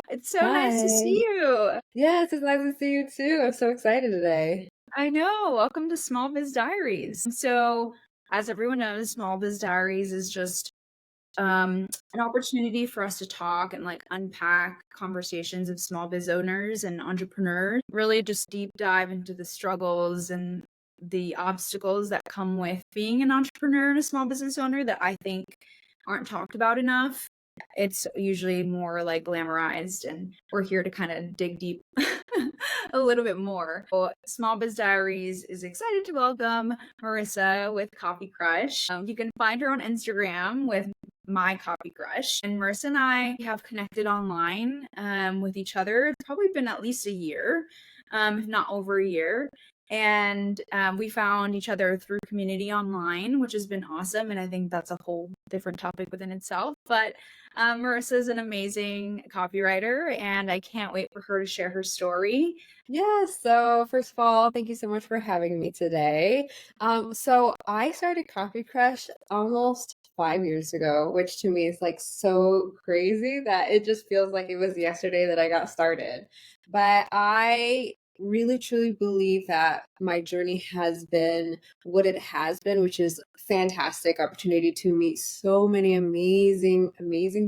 It's so nice to see Hi. you. Yes, it's nice to see you too. I'm so excited today. I know. Welcome to Small Biz Diaries. So, as everyone knows, Small Biz Diaries is just an opportunity for us to talk and like unpack conversations of small biz owners and entrepreneurs. Really, just deep dive into the struggles and the obstacles that come with being an entrepreneur and a small business owner that I think aren't talked about enough. It's usually more like glamorized, and we're here to kind of dig deep a little bit more. So, Small Biz Diaries is excited to welcome Marissa with Coffee Crush. You can find her on Instagram with my Copy Crush. And Marissa and I have connected online with each other. It's probably been at least a year, if not over a year. And we found each other through community online, which has been awesome. And I think that's a whole different topic within itself. But Marissa is an amazing copywriter, and I can't wait for her to share her story. Yes, so first of all, thank you so much for having me today. So I started Coffee Crush almost 5 years ago, which to me is like so crazy that it just feels like it was yesterday that I got started. But I really truly believe that my journey has been what it has been, which is fantastic opportunity to meet so many amazing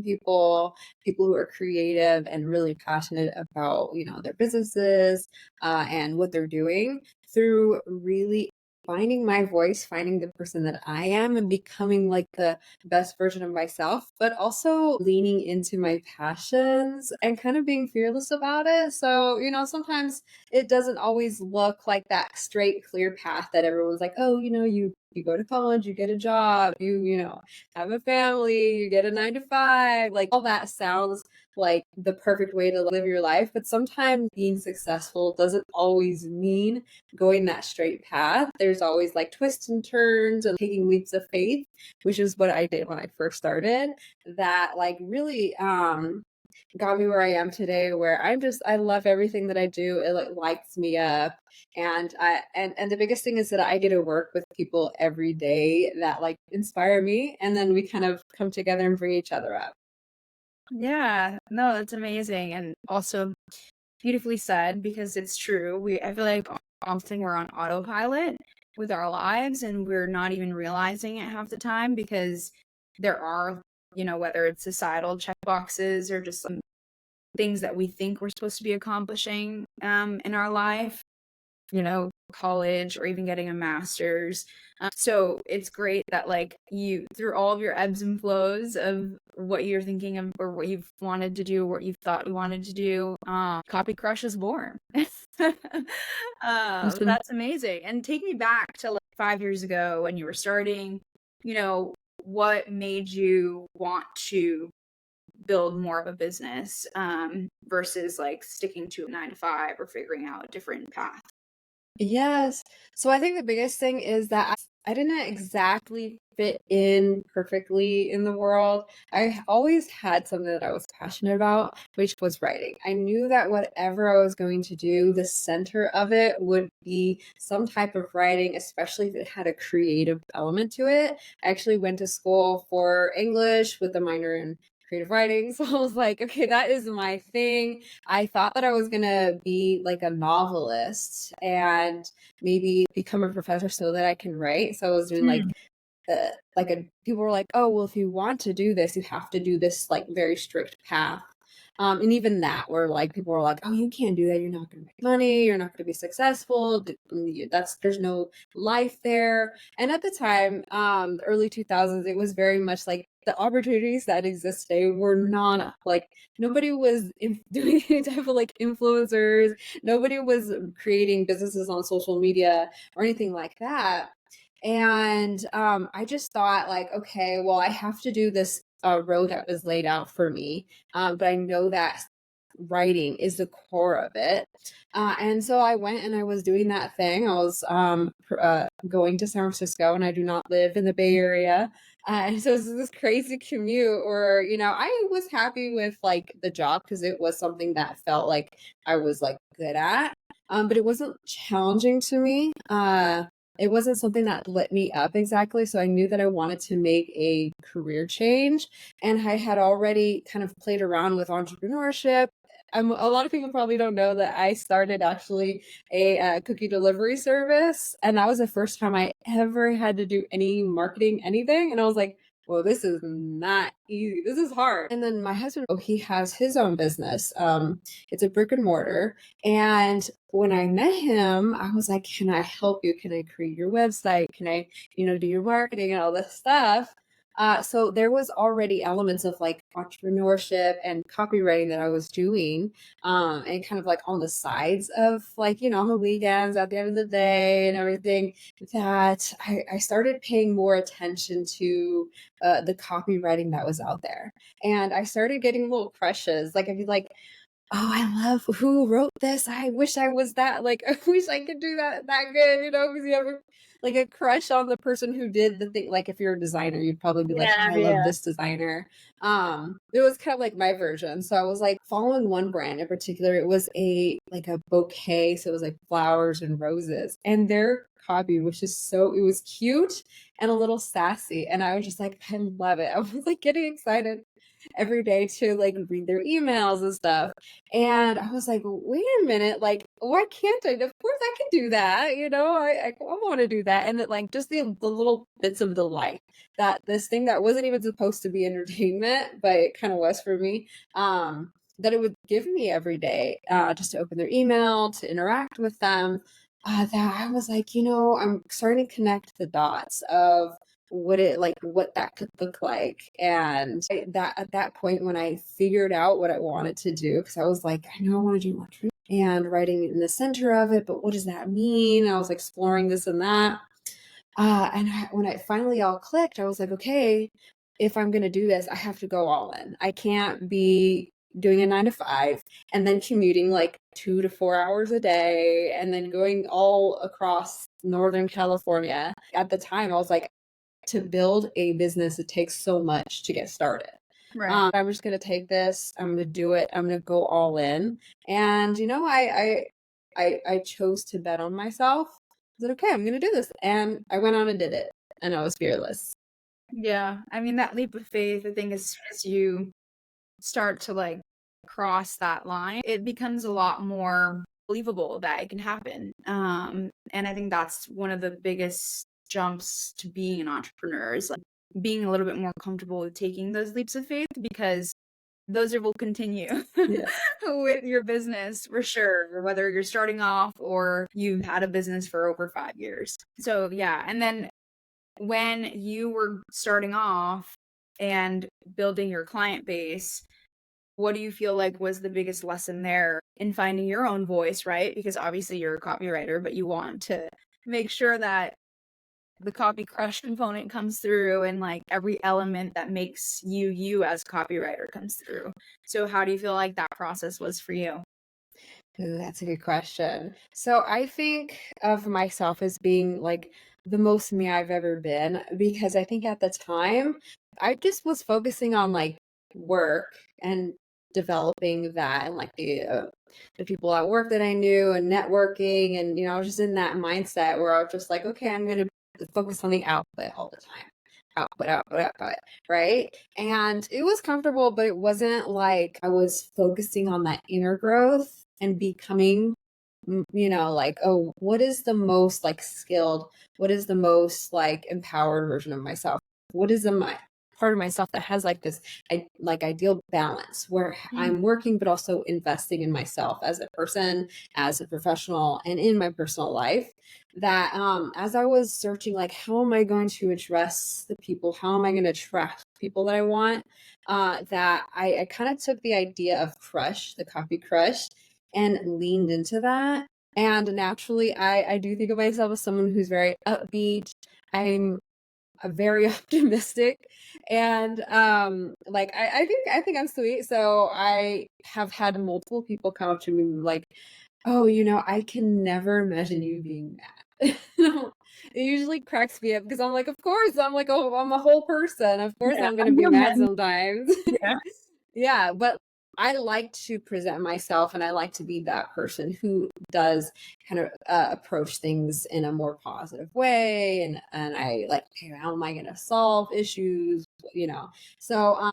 people, people who are creative and really passionate about, their businesses and what they're doing through really finding my voice, finding the person that I am, and becoming like the best version of myself, but also leaning into my passions and kind of being fearless about it. So, sometimes it doesn't always look like that straight, clear path that everyone's like, oh, you go to college, you get a job, you have a family, you get a 9 to 5. Like all that sounds like the perfect way to live your life. But sometimes being successful doesn't always mean going that straight path. There's always like twists and turns and taking leaps of faith, which is what I did when I first started. That like really got me where I am today, where I love everything that I do. It like lights me up. And the biggest thing is that I get to work with people every day that like inspire me, and then we kind of come together and bring each other up. Yeah, no, that's amazing. And also beautifully said, because it's true. I feel like often we're on autopilot with our lives, and we're not even realizing it half the time, because there are, whether it's societal check boxes or just some things that we think we're supposed to be accomplishing in our life, college or even getting a master's. So it's great that like you, through all of your ebbs and flows of what you're thinking of or what you've wanted to do, what you thought you wanted to do, Copy Crush is born. Mhm. That's amazing. And take me back to like 5 years ago when you were starting, you know, what made you want to build more of a business versus like sticking to a 9 to 5 or figuring out a different path? Yes. So I think the biggest thing is that I didn't exactly fit in perfectly in the world. I always had something that I was passionate about, which was writing. I knew that whatever I was going to do, the center of it would be some type of writing, especially if it had a creative element to it. I actually went to school for English with a minor in creative writing. So I was like, okay, that is my thing. I thought that I was gonna be like a novelist and maybe become a professor so that I can write. So I was doing Hmm. like a people were like, oh well, if you want to do this, you have to do this like very strict path. And even that, where like people were like, "Oh, you can't do that. You're not going to make money. You're not going to be successful. That's there's no life there." And at the time, the early 2000s, it was very much like the opportunities that exist today were not like nobody was doing any type of like influencers. Nobody was creating businesses on social media or anything like that. And I just thought like, okay, well, I have to do this road that was laid out for me, but I know that writing is the core of it. And so I went and I was doing that thing. I was going to San Francisco, and I do not live in the Bay Area. And so it's this crazy commute where, I was happy with like the job because it was something that felt like I was like good at. But it wasn't challenging to me. it wasn't something that lit me up exactly. So I knew that I wanted to make a career change. And I had already kind of played around with entrepreneurship. A lot of people probably don't know that I started actually a cookie delivery service. And that was the first time I ever had to do any marketing, anything. And I was like, well, this is not easy. This is hard. And then my husband, oh, he has his own business. It's a brick and mortar. And when I met him, I was like, can I help you? Can I create your website? Can I, do your marketing and all this stuff? So there was already elements of like entrepreneurship and copywriting that I was doing, and kind of like on the sides of like, on the weekends at the end of the day and everything, that I started paying more attention to the copywriting that was out there. And I started getting little crushes. Like I'd be like, oh, I love who wrote this. I wish I was that, like, I wish I could do that good, because you have like a crush on the person who did the thing. Like if you're a designer, you'd probably be like, oh, Yeah, I love yeah. this designer. It was kind of like my version. So I was like following one brand in particular. It was like a bouquet. So it was like flowers and roses. And their copy was just it was cute and a little sassy. And I was just like, I love it. I was like getting excited every day to like read their emails and stuff. And I was like, wait a minute, like, why can't I? Of course I can do that. I want to do that. And that like just the little bits of delight that this thing that wasn't even supposed to be entertainment, but it kind of was for me. That it would give me every day, just to open their email, to interact with them. That I was like, I'm starting to connect the dots of what that could look like. And that at that point when I figured out what I wanted to do, because I was like, I know I want to do more truth and writing in the center of it, but what does that mean? I was exploring this and that. When it finally all clicked, I was like, okay, if I'm going to do this, I have to go all in. I can't be doing a 9 to 5 and then commuting like 2 to 4 hours a day and then going all across Northern California. At the time, I was like, to build a business, it takes so much to get started. Right. I'm just going to take this. I'm going to do it. I'm going to go all in. And I chose to bet on myself. I said, okay, I'm going to do this, and I went on and did it, and I was fearless. Yeah. I mean, that leap of faith, I think as soon as you start to like cross that line, it becomes a lot more believable that it can happen. And I think that's one of the biggest jumps to being an entrepreneur is like being a little bit more comfortable with taking those leaps of faith, because those will continue Yeah. with your business for sure, whether you're starting off or you've had a business for over 5 years. So yeah. And then when you were starting off and building your client base, what do you feel like was the biggest lesson there in finding your own voice, right? Because obviously you're a copywriter, but you want to make sure that the copy crush component comes through and like every element that makes you as a copywriter comes through. So how do you feel like that process was for you? Ooh, that's a good question. So I think of myself as being like the most me I've ever been, because I think at the time I just was focusing on like work and developing that, and like the people at work that I knew and networking, and I was just in that mindset where I was just like, okay, I'm going to focus on the output all the time. Output, right? And it was comfortable, but it wasn't like I was focusing on that inner growth and becoming, like, oh, what is the most like skilled, what is the most like empowered version of myself? What is the part of myself that has like this ideal balance where I'm working but also investing in myself as a person, as a professional, and in my personal life? That as I was searching, like, how am I going to address the people, how am I going to attract people that I want, that I kind of took the idea of crush, the copy crush, and leaned into that. And naturally, I do think of myself as someone who's very upbeat. I'm very optimistic, and like I think I'm sweet. So I have had multiple people come up to me like, oh, I can never imagine you being mad. It usually cracks me up because I'm like, of course, I'm like, oh, I'm a whole person, of course Yeah, I'm gonna I'm be mad human. sometimes. Yeah. Yeah, but I like to present myself and I like to be that person who does kind of approach things in a more positive way. And I like, okay, how am I going to solve issues? You know, so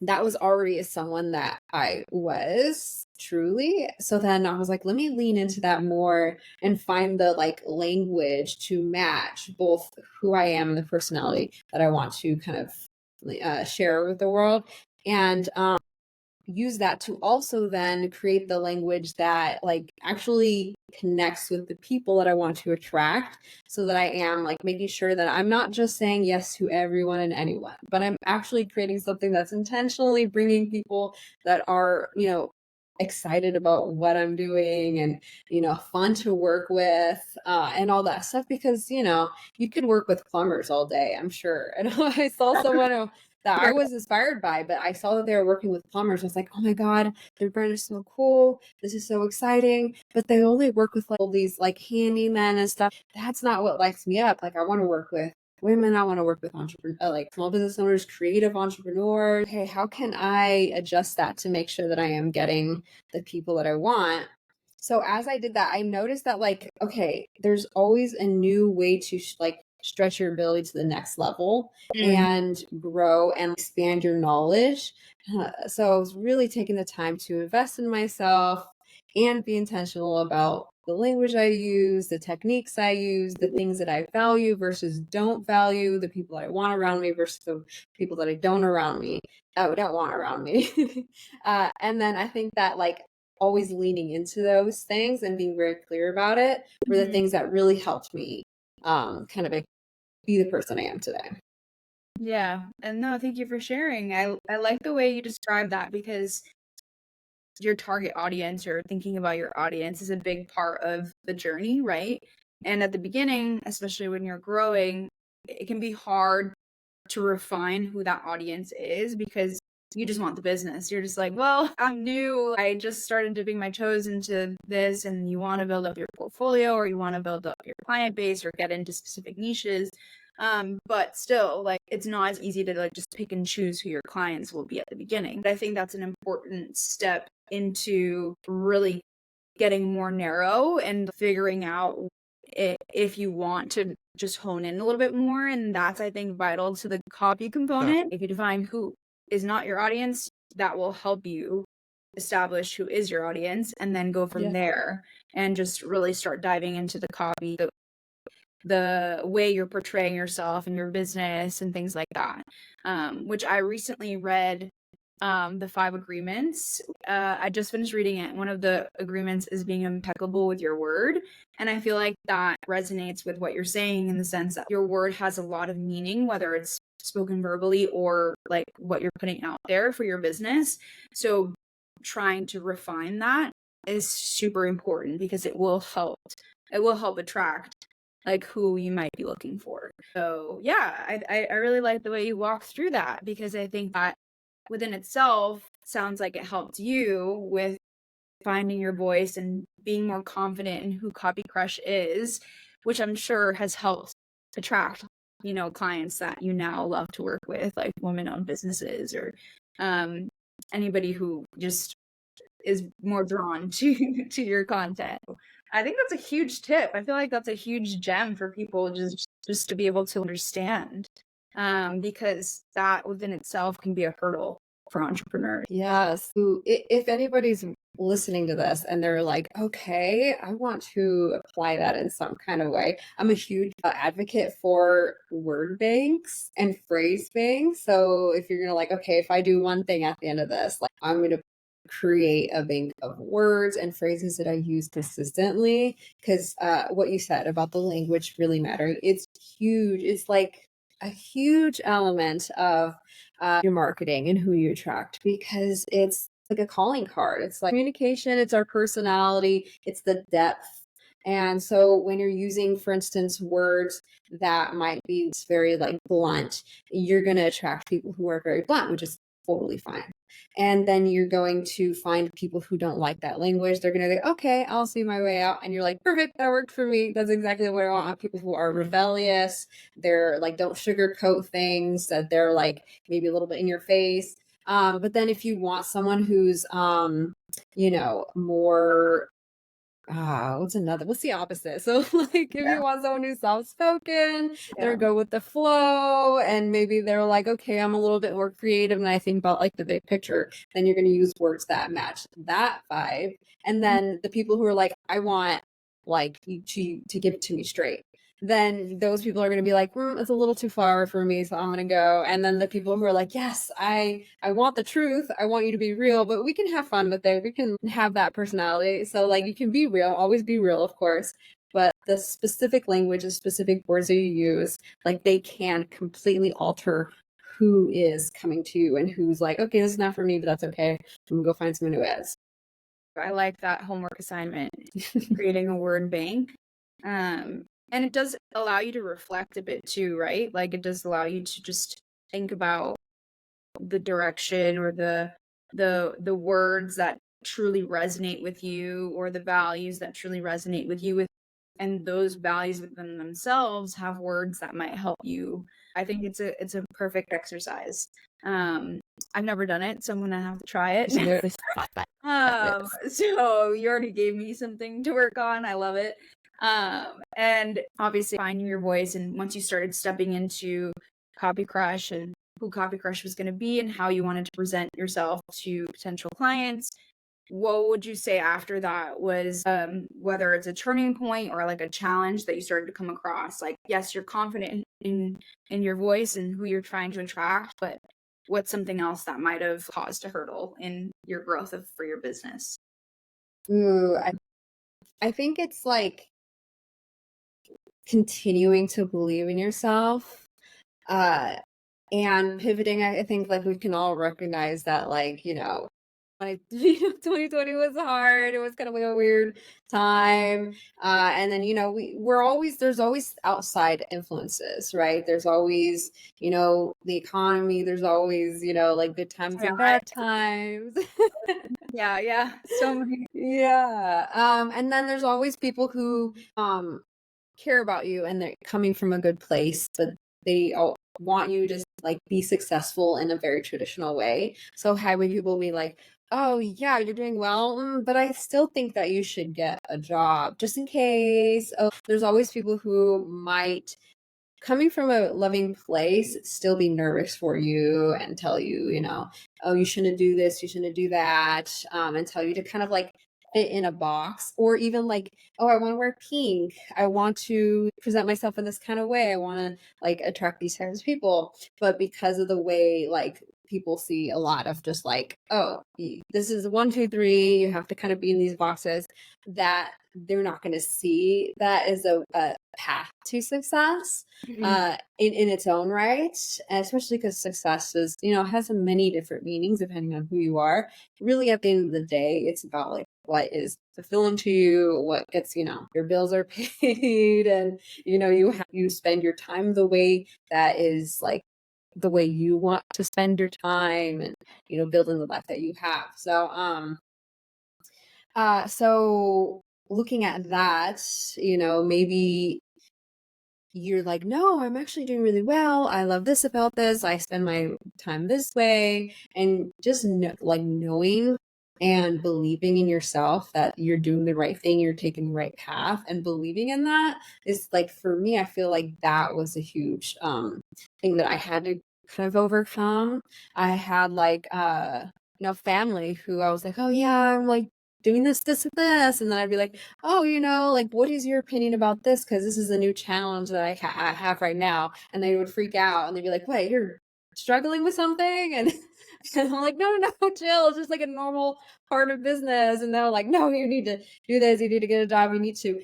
that was already someone that I was truly. So then I was like, let me lean into that more and find the like language to match both who I am and the personality that I want to kind of share with the world. And use that to also then create the language that like actually connects with the people that I want to attract, so that I am like making sure that I'm not just saying yes to everyone and anyone, but I'm actually creating something that's intentionally bringing people that are, excited about what I'm doing and, fun to work with, and all that stuff because, you could work with plumbers all day, I'm sure. And I saw someone that I was inspired by, but I saw that they were working with plumbers. I was like, oh my God, their brand is so cool. This is so exciting. But they only work with like all these like handymen and stuff. That's not what lights me up. Like I want to work with women. I want to work with entrepreneurs, like small business owners, creative entrepreneurs. Hey, how can I adjust that to make sure that I am getting the people that I want? So as I did that, I noticed that like, okay, there's always a new way to like stretch your ability to the next level Mm. and grow and expand your knowledge. So I was really taking the time to invest in myself and be intentional about the language I use, the techniques I use, the things that I value versus don't value, the people I want around me versus the people that I don't around me, don't want around me. And then I think that like always leaning into those things and being very clear about it were the Mhm. things that really helped me kind of be the person I am today. Yeah, and no, thank you for sharing. I like the way you describe that because your target audience or thinking about your audience is a big part of the journey, right? And at the beginning, especially when you're growing, it can be hard to refine who that audience is because you just want the business. You're just like, well, I'm new. I just started dipping my toes into this, and you want to build up your portfolio or you want to build up your client base or get into specific niches. But still, like, it's not as easy to like just pick and choose who your clients will be at the beginning. But I think that's an important step into really getting more narrow and figuring out if you want to just hone in a little bit more. And that's, I think, vital to the copy component. If you define who is not your audience, that will help you establish who is your audience and then go from Yeah. there and just really start diving into the copy, the way you're portraying yourself and your business and things like that. Which I recently read, the 5 agreements. I just finished reading it. One of the agreements is being impeccable with your word, and I feel like that resonates with what you're saying in the sense that your word has a lot of meaning, whether it's spoken verbally or like what you're putting out there for your business. So trying to refine that is super important because it will help attract like who you might be looking for. So yeah, I really like the way you walk through that because I think that within itself sounds like it helped you with finding your voice and being more confident in who Copy Crush is, which I'm sure has helped attract, clients that you now love to work with, like women-owned businesses or um, anybody who just is more drawn to to your content. I think that's a huge tip. I feel like that's a huge gem for people just to be able to understand, because that within itself can be a hurdle for entrepreneurs. Yes. If anybody's listening to this and they're like, okay, I want to apply that in some kind of way, I'm a huge advocate for word banks and phrase banks. So if you're going to like, okay, if I do one thing at the end of this, like I'm going to create a bank of words and phrases that I use consistently. Because what you said about the language really mattering, it's huge. It's like a huge element of your marketing and who you attract because it's like a calling card. It's like communication, it's our personality, it's the depth. And so when you're using, for instance, words that might be very like blunt, you're going to attract people who are very blunt, which is totally fine. And then you're going to find people who don't like that language. They're going to say, okay, I'll see my way out. And you're like, perfect, that worked for me. That's exactly what I want. People who are rebellious, they're like, don't sugarcoat things, that they're like maybe a little bit in your face. But then if you want someone who's, more what's the opposite? So like if Yeah. you want someone who's soft-spoken, they're Yeah. go with the flow, and maybe they're like, okay, I'm a little bit more creative and I think about like the big picture, then you're going to use words that match that vibe. And then the people who are like, I want like you to give it to me straight, then those people are going to be like, it's a little too far for me, so I'm going to go. And then the people who are like, yes, I want the truth, I want you to be real, but we can have fun with it, we can have that personality. So like you can be real, always be real, of course, but the specific language, the specific words that you use, like they can completely alter who is coming to you and who's like, okay, this is not for me, but that's okay, I'm gonna go find someone who is. I like that homework assignment, creating a word bank. And it does allow you to reflect a bit too, right? Like it does allow you to just think about the direction or the words that truly resonate with you, or the values that truly resonate with you, with and those values within themselves have words that might help you. I think it's a perfect exercise. I've never done it, so I'm gonna have to try it. So you already gave me something to work on. I love it. And obviously finding your voice, and once you started stepping into Copy Crush and who Copy Crush was going to be and how you wanted to present yourself to potential clients, what would you say after that was, whether it's a turning point or like a challenge that you started to come across? Like, yes, you're confident in your voice and who you're trying to attract, but what's something else that might have caused a hurdle in your growth for your business? Ooh, I think it's like continuing to believe in yourself, uh and pivoting. I think like we can all recognize that, like, 2020 was hard, it was kind of like a weird time, and then we're always, there's always outside influences, right? There's always, the economy, there's always, like good times Yeah, and bad times. yeah, yeah. So many. Yeah. And then there's always people who care about you and they're coming from a good place, but they all want you to like be successful in a very traditional way. So having people be like, "Oh yeah, you're doing well, but I still think that you should get a job just in case." Oh, there's always people who might, coming from a loving place, still be nervous for you and tell you, oh, you shouldn't do this, you shouldn't do that, and tell you to kind of like fit in a box, or even like, oh, I want to wear pink, I want to present myself in this kind of way, I want to like attract these types of people. But because of the way like people see a lot of just like, oh, this is 1, 2, 3, you have to kind of be in these boxes, that they're not going to see that as a path to success, Mhm. in its own right. And especially because success is, has many different meanings depending on who you are. Really, at the end of the day, it's about like what is fulfilling to you, what gets, your bills are paid, and you spend your time the way that is like the way you want to spend your time, and building the life that you have. So looking at that, maybe you're like, no, I'm actually doing really well, I love this about this, I spend my time this way, and just like knowing and believing in yourself that you're doing the right thing, you're taking the right path, and believing in that is like, for me, I feel like that was a huge thing that I had to kind of overcome. I had like family who I was like, oh yeah, I'm like doing this and this, and then I'd be like, oh, like, what is your opinion about this? Because this is a new challenge that I have right now. And they would freak out and they'd be like, wait, you're struggling with something? And, and I'm like, no, chill. It's just like a normal part of business. And they're like, no, you need to do this. You need to get a job. You need to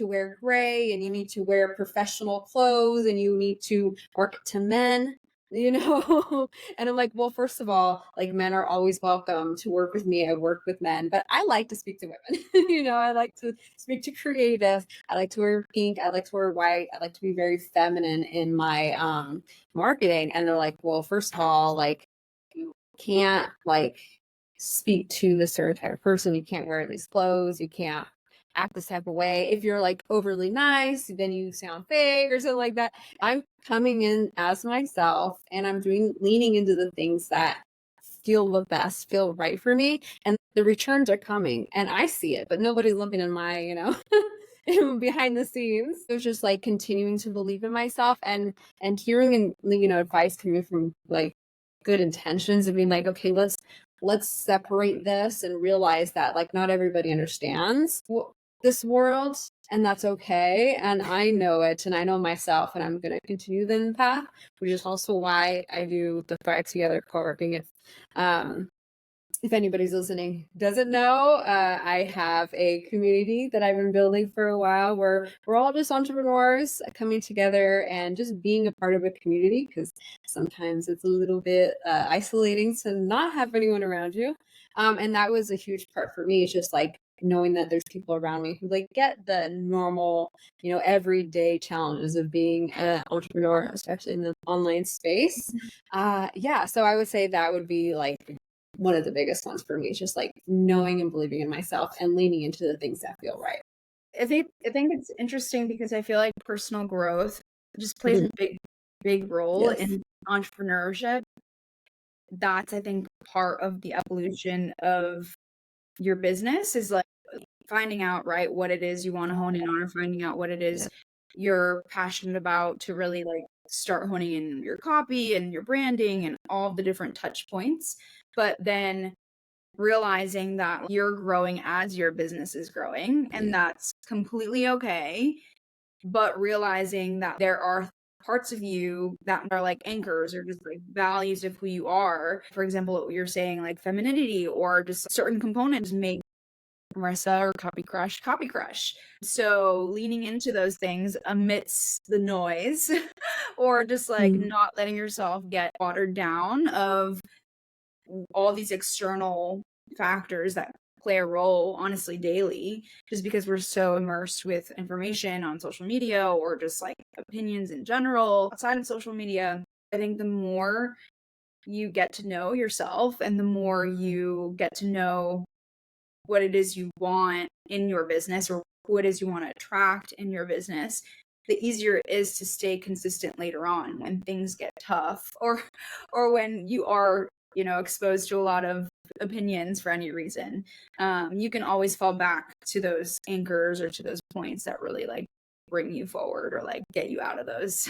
wear gray, and you need to wear professional clothes, and you need to work to men. And I'm like, well, first of all, like, men are always welcome to work with me. I work with men, but I like to speak to women. I like to speak to creatives. I like to wear pink. I like to wear white. I like to be very feminine in my marketing. And they're like, well, first of all, like, you can't like speak to the certain type of person. You can't wear these clothes. You can't act this type of way. If you're like overly nice, then you sound fake or something like that. I'm coming in as myself, and I'm leaning into the things that feel the best, feel right for me, and the returns are coming, and I see it, but nobody's looking in my, behind the scenes. It was just like continuing to believe in myself and hearing and advice coming from like good intentions and being like, okay, let's separate this and realize that like not everybody understands this world, and that's okay. And I know it, and I know myself, and I'm going to continue the path, which is also why I do the Thrive Together co-working. If anybody's listening doesn't know, I have a community that I've been building for a while where we're all just entrepreneurs coming together and just being a part of a community, because sometimes it's a little bit isolating to not have anyone around you. And that was a huge part for me. It's just like knowing that there's people around me who like get the normal, everyday challenges of being an entrepreneur, especially in the online space. Yeah, so I would say that would be like one of the biggest ones for me is just like knowing and believing in myself and leaning into the things that feel right. I think it's interesting because I feel like personal growth just plays a big role Yes. in entrepreneurship. That's, I think, part of the evolution of your business is like finding out, right, what it is you want to hone in on, or finding out what it is you're passionate about to really like start honing in your copy and your branding and all the different touch points. But then realizing that you're growing as your business is growing, and that's completely okay. But realizing that there are parts of you that are like anchors or just like values of who you are. For example, what you're saying, like femininity or just certain components make Marissa or Copy Crush, Copy Crush. So leaning into those things amidst the noise or just like not letting yourself get watered down of all these external factors that play a role honestly daily, just because we're so immersed with information on social media or just like opinions in general outside of social media. I think the more you get to know yourself and the more you get to know what it is you want in your business or who it is you want to attract in your business, the easier it is to stay consistent later on when things get tough or when you are exposed to a lot of opinions for any reason. You can always fall back to those anchors or to those points that really like bring you forward or like get you out of those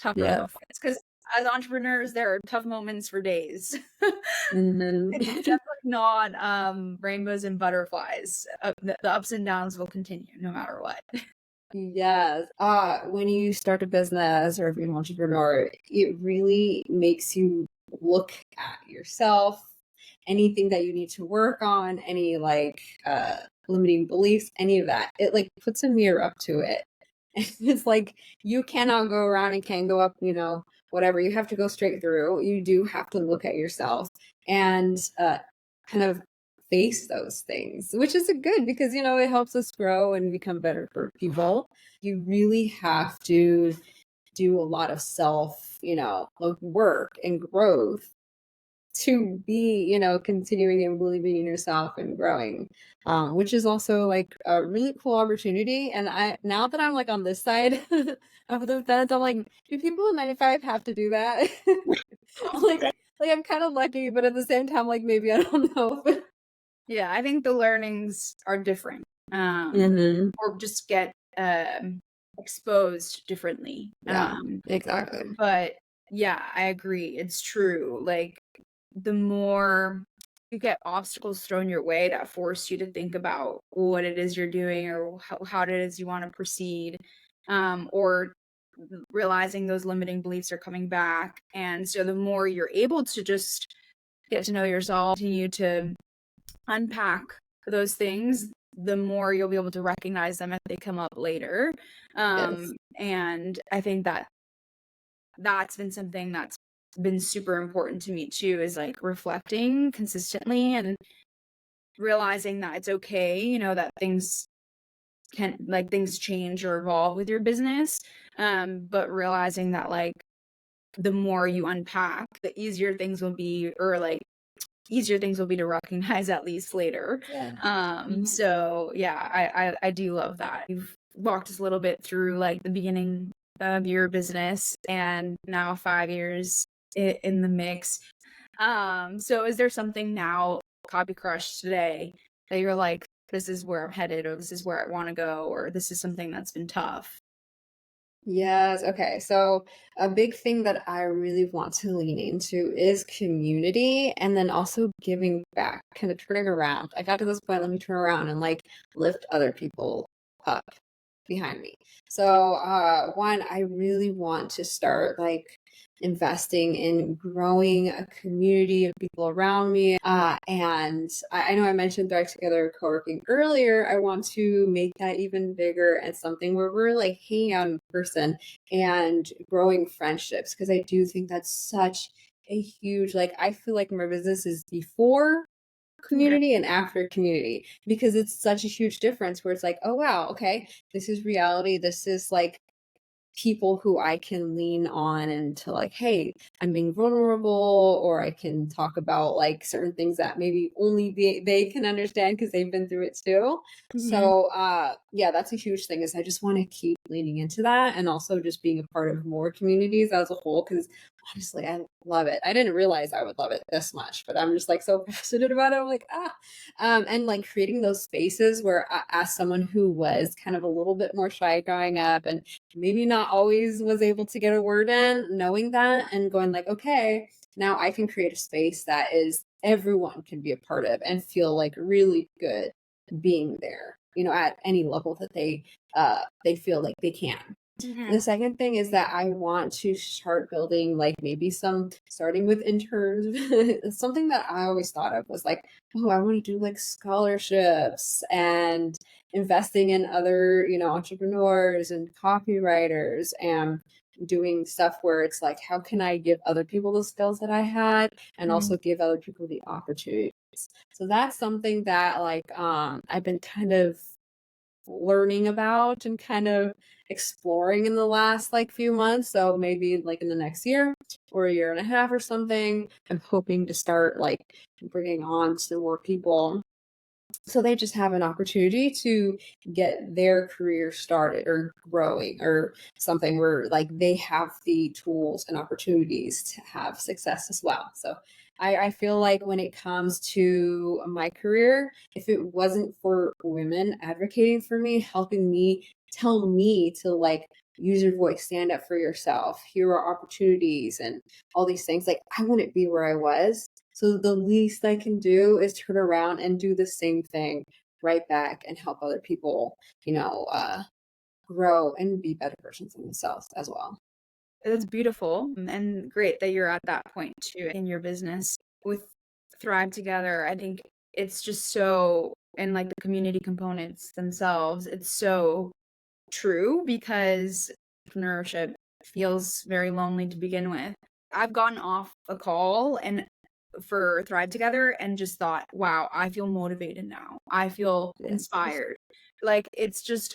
tougher moments, because as entrepreneurs there are tough moments for days. It's definitely not rainbows and butterflies. The ups and downs will continue no matter what. Yes. When you start a business or if you're an entrepreneur, it really makes you look at yourself, anything that you need to work on, any like limiting beliefs, any of that. It like puts a mirror up to it. It's like you cannot go around and can't go up, whatever. You have to go straight through. You do have to look at yourself and kind of face those things, which is a good because it helps us grow and become better for people. You really have to do a lot of self, like work and growth to be, continuing and believing in yourself and growing, which is also like a really cool opportunity. And now that I'm like on this side of the fence, I'm like, do people in 95 have to do that? like, like I'm kind of lucky, but at the same time, like maybe I don't know. Yeah, I think the learnings are different, or just get exposed differently. Yeah, exactly. But yeah, I agree. It's true. Like the more you get obstacles thrown your way that force you to think about what it is you're doing or how it is you want to proceed, or realizing those limiting beliefs are coming back. And so the more you're able to just get to know yourself, continue to unpack those things, the more you'll be able to recognize them as they come up later. And I think that that's been something that's been super important to me too, is like reflecting consistently and realizing that it's okay, that things things change or evolve with your business. But realizing that like the more you unpack, the easier things will be, or like easier things will be to recognize at least later. So yeah, I do love that. You've walked us a little bit through like the beginning of your business and now 5 years in the mix. So is there something now, Copy Crush today, that you're like, this is where I'm headed, or this is where I want to go, or this is something that's been tough? Yes. Okay. So a big thing that I really want to lean into is community and then also giving back, kind of turning around. I got to this point, let me turn around and like lift other people up behind me. So one, I really want to start like investing in growing a community of people around me. And I know I mentioned Thrive Together co-working earlier. I want to make that even bigger and something where we're like hanging out in person and growing friendships. Cause I do think that's such a huge, like, I feel like my business is before Yeah. community and after community because it's such a huge difference where it's like, oh wow, okay, this is reality. This is like people who I can lean on and to like, hey, I'm being vulnerable, or I can talk about like certain things that maybe only they can understand because they've been through it too. Mhm. So yeah, that's a huge thing is I just want to keep leaning into that and also just being a part of more communities as a whole because honestly, I love it. I didn't realize I would love it this much, but I'm just like so passionate about it. I'm like, and like creating those spaces where as someone who was kind of a little bit more shy growing up and maybe not always was able to get a word in, knowing that and going like, okay, now I can create a space that is everyone can be a part of and feel like really good being there, you know, at any level that they feel like they can. Mhm. The second thing is that I want to start building like maybe some starting with interns. Something that I always thought of was like, oh, I want to do like scholarships and investing in other, you know, entrepreneurs and copywriters and doing stuff where it's like, how can I give other people the skills that I had and Mhm. also give other people the opportunities? So that's something that like I've been kind of learning about and kind of exploring in the last like few months. So maybe like in the next year or a year and a half or something, I'm hoping to start like bringing on some more people so they just have an opportunity to get their career started or growing or something where like they have the tools and opportunities to have success as well. So I feel like when it comes to my career, if it wasn't for women advocating for me, helping me tell me to like use your voice, stand up for yourself, here are opportunities and all these things, like I wouldn't be where I was. So the least I can do is turn around and do the same thing right back and help other people, you know, grow and be better versions of themselves as well. That's beautiful and great that you're at that point too in your business with Thrive Together. I think it's just so, and like the community components themselves, it's so true because entrepreneurship feels very lonely to begin with. I've gotten off a call and for Thrive Together and just thought, wow, I feel motivated now. I feel Yeah. inspired. Like it's just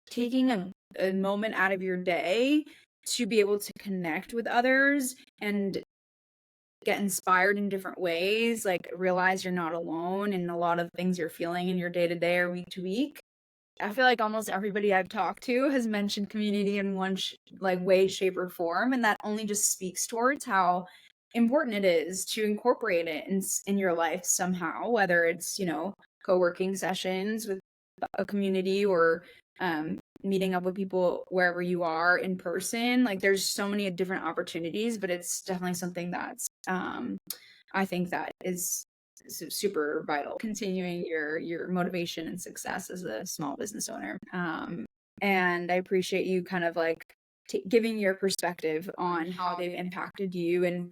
taking a moment out of your day to be able to connect with others and get inspired in different ways, like realize you're not alone in a lot of things you're feeling in your day to day or week to week. I feel like almost everybody I've talked to has mentioned community in one like way, shape, or form, and that only just speaks towards how important it is to incorporate it in your life somehow, whether it's co-working sessions with a community or meeting up with people wherever you are in person. Like there's so many different opportunities, but it's definitely something that's I think that is super vital continuing your motivation and success as a small business owner. And I appreciate you kind of like giving your perspective on how they've impacted you and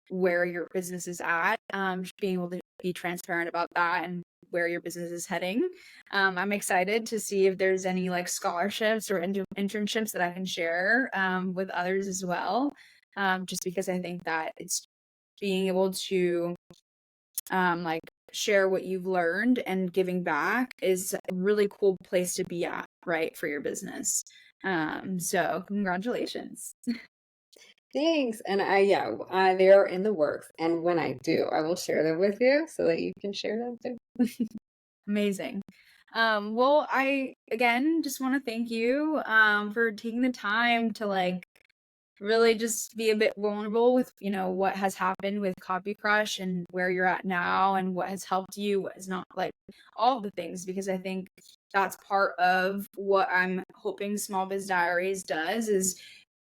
where your business is at, being able to be transparent about that and where your business is heading. I'm excited to see if there's any like scholarships or internships that I can share with others as well. Just because I think that it's being able to like share what you've learned and giving back is a really cool place to be at, right, for your business. So congratulations. Thanks. And yeah, they are in the works. And when I do, I will share them with you so that you can share them too. Amazing. Well, I again just want to thank you for taking the time to like really just be a bit vulnerable with, what has happened with Copy Crush and where you're at now and what has helped you, what has not, like all the things, because I think that's part of what I'm hoping Small Biz Diaries does is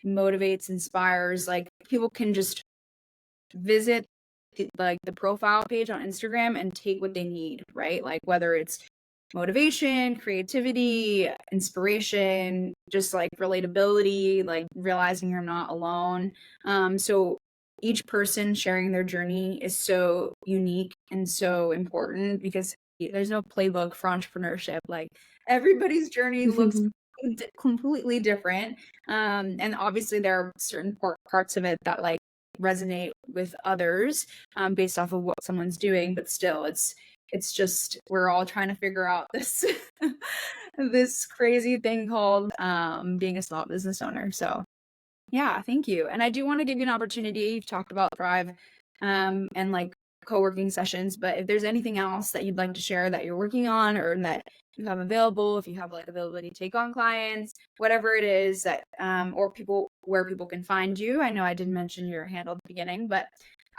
motivates, inspires, like people can just visit the profile page on Instagram and take what they need, right? Like whether it's motivation, creativity, inspiration, just like relatability, like realizing you're not alone. So each person sharing their journey is so unique and so important because there's no playbook for entrepreneurship. Like everybody's journey looks completely different. And obviously there are certain parts of it that like resonate with others based off of what someone's doing, but still it's just we're all trying to figure out this this crazy thing called being a small business owner. So yeah, thank you. And I do want to give you an opportunity. You've talked about Thrive and like co-working sessions, but if there's anything else that you'd like to share that you're working on or that you have available, if you have like availability to take on clients, whatever it is that or people where people can find you. I know I didn't mention your handle at the beginning, but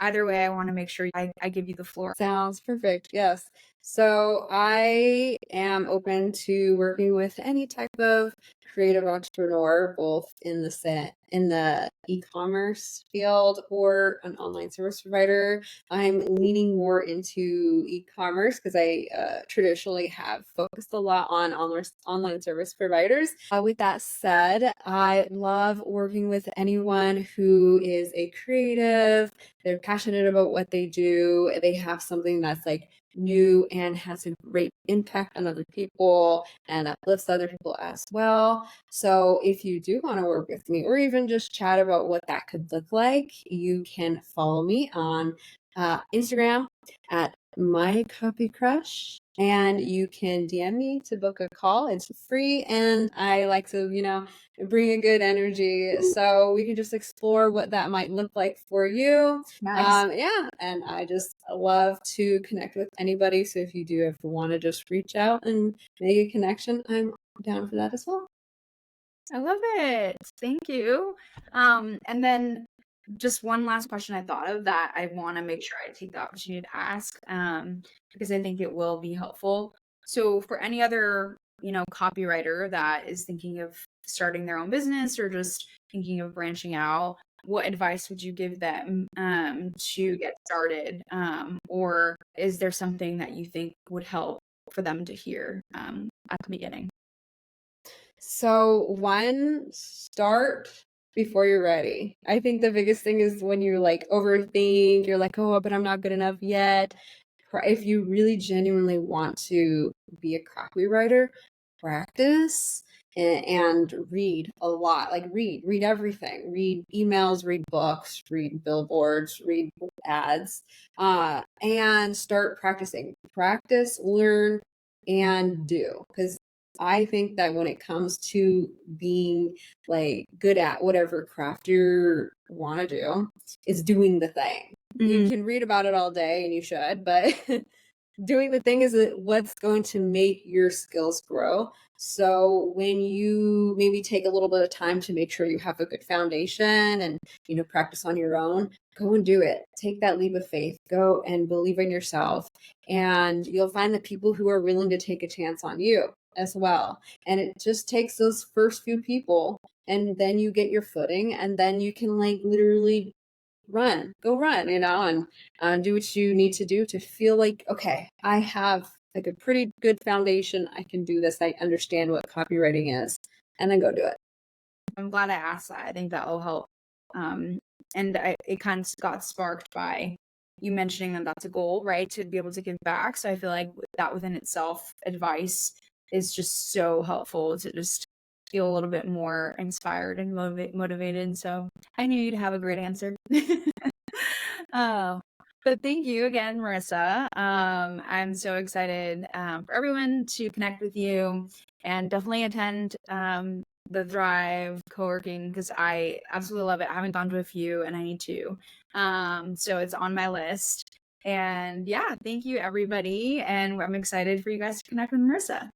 either way, I want to make sure I give you the floor. Sounds perfect. Yes. So I am open to working with any type of creative entrepreneur, both in the e-commerce field or an online service provider. I'm leaning more into e-commerce because I traditionally have focused a lot on online service providers. With that said, I love working with anyone who is a creative. They're passionate about what they do. They have something that's like new and has a great impact on other people and uplifts other people as well. So if you do want to work with me or even just chat about what that could look like, you can follow me on Instagram at my copy crush, and you can DM me to book a call. It's free, and I like to bring a good energy, so we can just explore what that might look like for you. Nice. Yeah, and I just love to connect with anybody, so if you do ever want to just reach out and make a connection, I'm down for that as well. I love it. Thank you. And then just one last question I thought of that I want to make sure I take the opportunity to ask, because I think it will be helpful. So for any other, copywriter that is thinking of starting their own business or just thinking of branching out, what advice would you give them to get started? Or is there something that you think would help for them to hear at the beginning? So one, start before you're ready. I think the biggest thing is when you like overthink, you're like, oh, but I'm not good enough yet. If you really genuinely want to be a copywriter, practice and read a lot. Like read everything. Read emails, read books, read billboards, read ads, and start practicing. Practice, learn, and do. Because I think that when it comes to being like good at whatever craft you want to do, it's doing the thing. You can read about it all day and you should, but doing the thing is what's going to make your skills grow. So when you maybe take a little bit of time to make sure you have a good foundation and practice on your own, go and do it. Take that leap of faith. Go and believe in yourself, and you'll find the people who are willing to take a chance on you as well. And it just takes those first few people, and then you get your footing, and then you can like literally go run, and do what you need to do to feel like, okay, I have like a pretty good foundation. I can do this. I understand what copywriting is, and then go do it. I'm glad I asked that. I think that will help. And it kind of got sparked by you mentioning that that's a goal, right? To be able to give back. So I feel like that within itself, advice is just so helpful to just feel a little bit more inspired and motivated. So I knew you'd have a great answer. Oh, but thank you again, Marissa. I'm so excited for everyone to connect with you and definitely attend the Thrive co-working because I absolutely love it. I haven't gone to a few and I need to. So it's on my list. And yeah, thank you everybody. And I'm excited for you guys to connect with Marissa.